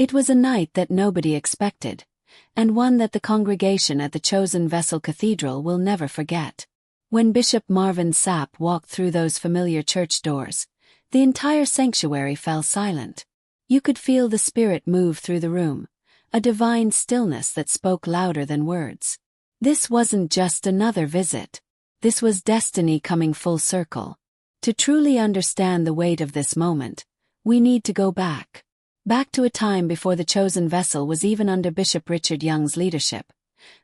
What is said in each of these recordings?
It was a night that nobody expected, and one that the congregation at the Chosen Vessel Cathedral will never forget. When Bishop Marvin Sapp walked through those familiar church doors, the entire sanctuary fell silent. You could feel the Spirit move through the room, a divine stillness that spoke louder than words. This wasn't just another visit. This was destiny coming full circle. To truly understand the weight of this moment, we need to go back. Back to a time before the Chosen Vessel was even under Bishop Richard Young's leadership.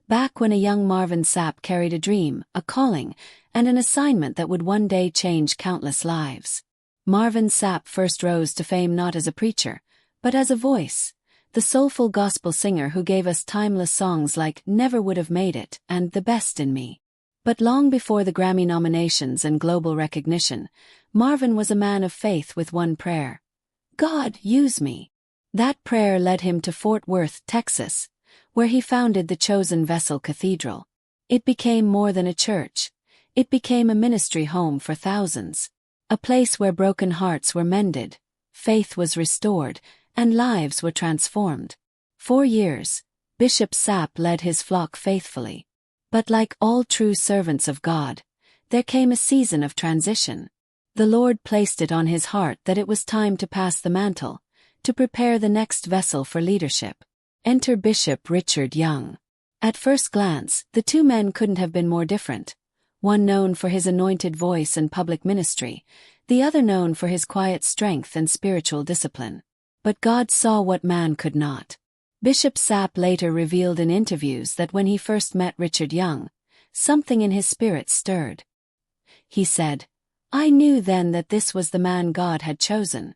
Back when a young Marvin Sapp carried a dream, a calling, and an assignment that would one day change countless lives. Marvin Sapp first rose to fame not as a preacher, but as a voice, the soulful gospel singer who gave us timeless songs like Never Would Have Made It and The Best in Me. But long before the Grammy nominations and global recognition, Marvin was a man of faith with one prayer: God, use me. That prayer led him to Fort Worth, Texas, where he founded the Chosen Vessel Cathedral. It became more than a church. It became a ministry home for thousands. A place where broken hearts were mended, faith was restored, and lives were transformed. 4 years, Bishop Sapp led his flock faithfully. But like all true servants of God, there came a season of transition. The Lord placed it on his heart that it was time to pass the mantle, to prepare the next vessel for leadership. Enter Bishop Richard Young. At first glance, the two men couldn't have been more different. One known for his anointed voice and public ministry, the other known for his quiet strength and spiritual discipline. But God saw what man could not. Bishop Sapp later revealed in interviews that when he first met Richard Young, something in his spirit stirred. He said, "I knew then that this was the man God had chosen.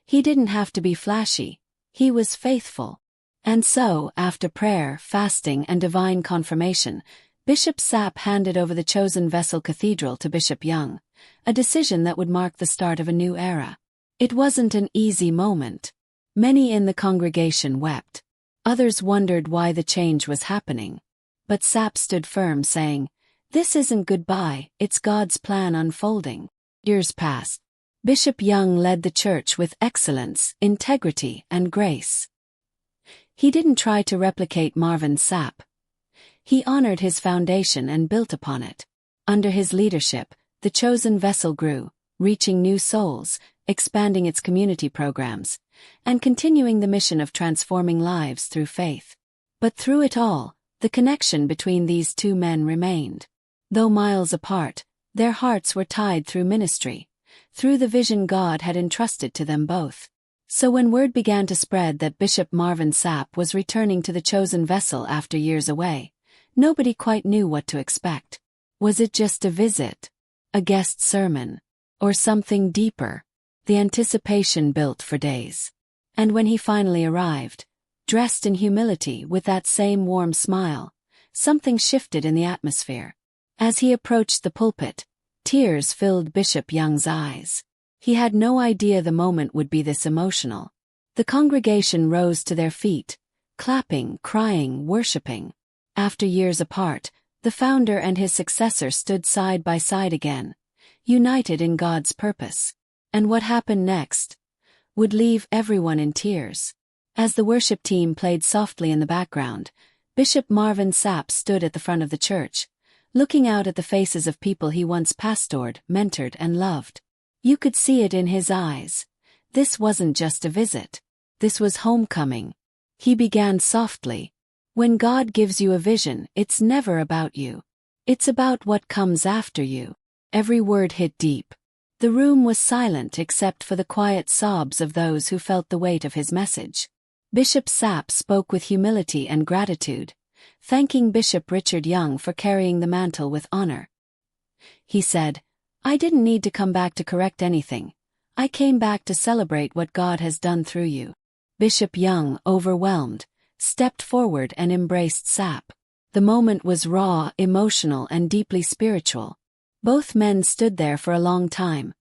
He didn't have to be flashy, he was faithful." And so, after prayer, fasting, and divine confirmation, Bishop Sapp handed over the Chosen Vessel Cathedral to Bishop Young, a decision that would mark the start of a new era. It wasn't an easy moment. Many in the congregation wept. Others wondered why the change was happening. But Sapp stood firm, saying, "This isn't goodbye, it's God's plan unfolding." Years passed. Bishop Young led the church with excellence, integrity, and grace. He didn't try to replicate Marvin Sapp. He honored his foundation and built upon it. Under his leadership, the Chosen Vessel grew, reaching new souls, expanding its community programs, and continuing the mission of transforming lives through faith. But through it all, the connection between these two men remained. Though miles apart, their hearts were tied through ministry, through the vision God had entrusted to them both. So when word began to spread that Bishop Marvin Sapp was returning to the Chosen Vessel after years away, nobody quite knew what to expect. Was it just a visit? A guest sermon? Or something deeper? The anticipation built for days. And when he finally arrived, dressed in humility with that same warm smile, something shifted in the atmosphere. As he approached the pulpit, tears filled Bishop Young's eyes. He had no idea the moment would be this emotional. The congregation rose to their feet, clapping, crying, worshiping. After years apart, the founder and his successor stood side by side again, united in God's purpose. And what happened next would leave everyone in tears. As the worship team played softly in the background, Bishop Marvin Sapp stood at the front of the church, looking out at the faces of people he once pastored, mentored, and loved. You could see it in his eyes. This wasn't just a visit. This was homecoming. He began softly. When God gives you a vision, it's never about you. It's about what comes after you. Every word hit deep. The room was silent except for the quiet sobs of those who felt the weight of his message. Bishop Sapp spoke with humility and gratitude, thanking Bishop Richard Young for carrying the mantle with honor. He said, "I didn't need to come back to correct anything. I came back to celebrate what God has done through you." Bishop Young, overwhelmed, stepped forward and embraced Sapp. The moment was raw, emotional, and deeply spiritual. Both men stood there for a long time,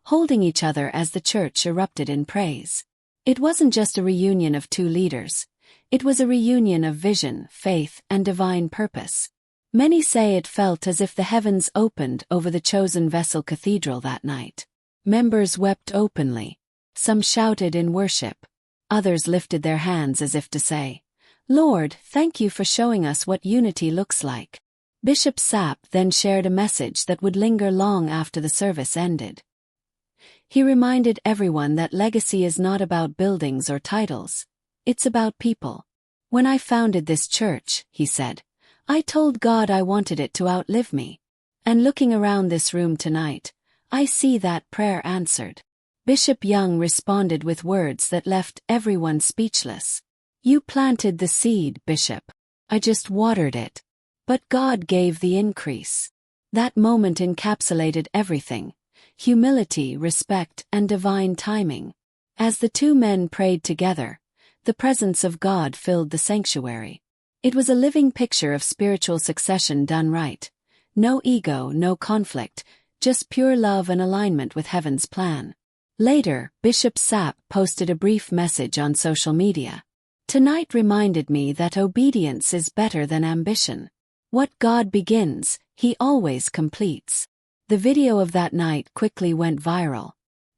holding each other as the church erupted in praise. It wasn't just a reunion of two leaders. It was a reunion of vision, faith, and divine purpose. Many say it felt as if the heavens opened over the Chosen Vessel Cathedral that night. Members wept openly. Some shouted in worship. Others lifted their hands as if to say, "Lord, thank you for showing us what unity looks like." Bishop Sapp then shared a message that would linger long after the service ended. He reminded everyone that legacy is not about buildings or titles. It's about people. "When I founded this church," he said, "I told God I wanted it to outlive me. And looking around this room tonight, I see that prayer answered." Bishop Young responded with words that left everyone speechless. "You planted the seed, Bishop. I just watered it. But God gave the increase." That moment encapsulated everything: humility, respect, and divine timing. As the two men prayed together, the presence of God filled the sanctuary. It was a living picture of spiritual succession done right. No ego, no conflict, just pure love and alignment with heaven's plan. Later, Bishop Sapp posted a brief message on social media. "Tonight reminded me that obedience is better than ambition. What God begins, He always completes." The video of that night quickly went viral.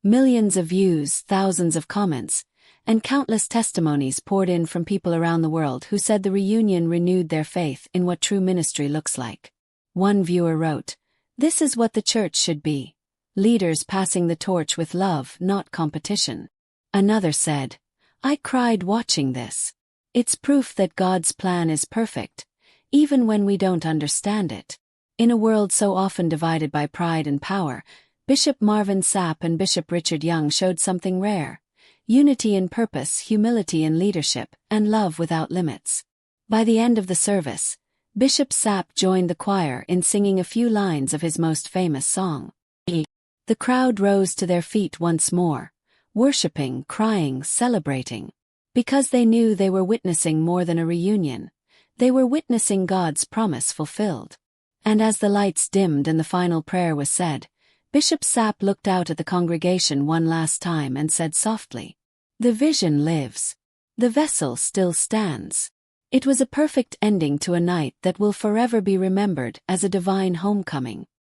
Millions of views, thousands of comments, and countless testimonies poured in from people around the world who said the reunion renewed their faith in what true ministry looks like. One viewer wrote, "This is what the church should be. Leaders passing the torch with love, not competition." Another said, "I cried watching this. It's proof that God's plan is perfect, even when we don't understand it." In a world so often divided by pride and power, Bishop Marvin Sapp and Bishop Richard Young showed something rare: unity in purpose, humility in leadership, and love without limits. By the end of the service, Bishop Sapp joined the choir in singing a few lines of his most famous song. The crowd rose to their feet once more, worshiping, crying, celebrating. Because they knew they were witnessing more than a reunion. They were witnessing God's promise fulfilled. And as the lights dimmed and the final prayer was said, Bishop Sapp looked out at the congregation one last time and said softly, "The vision lives. The vessel still stands." It was a perfect ending to a night that will forever be remembered as a divine homecoming.